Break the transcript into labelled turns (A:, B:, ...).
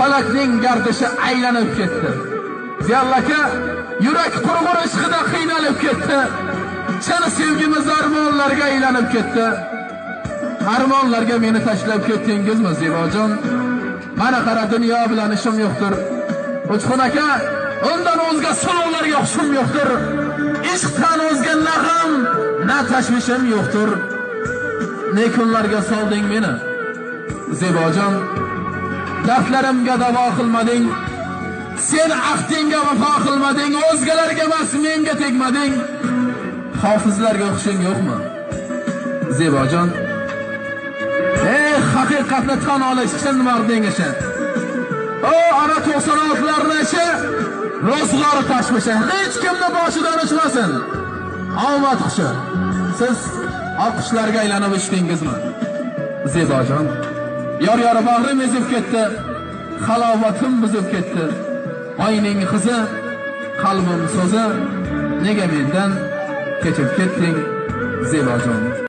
A: falakning gardishi aylanib ketdi. Ziyol aka yurak qurg'ur ishqida qiynalib ketdi. Chin sevgimiz armonlarga aylanib ketdi. Armonlarga meni tashlab ketdingizmi Ziyojon? Mana qara, dunyo bilan ishim yo'qdir. Uchqun aka, undan o'zga so'zlarga hushim yo'qdir. Ishqdan o'zga nag'am, na tashvishim yo'qdir. Ne kunlarga solding meni Ziyojon? Dardlarimga davo qilmading. Sen ahdingga vafo qilmading. O'zgalarga emas, menga tegmading. Hofizlarga o'xshing yo'qmi Ziyojon? Haqiqatni tan olish uchun marding ishi. O ana 96larning ishi ro'zg'or tashvishi. Hech kimni boshidan uchmasin. Omad qushi. Siz oqqushlarga aylanib uchdingizmi Ziyojon? Yor bag'rim ezib ketdi. Halovatim buzib ketdi. Oyning qizi, qalbim so'zi, nega mendan kechib ketding Ziyojon?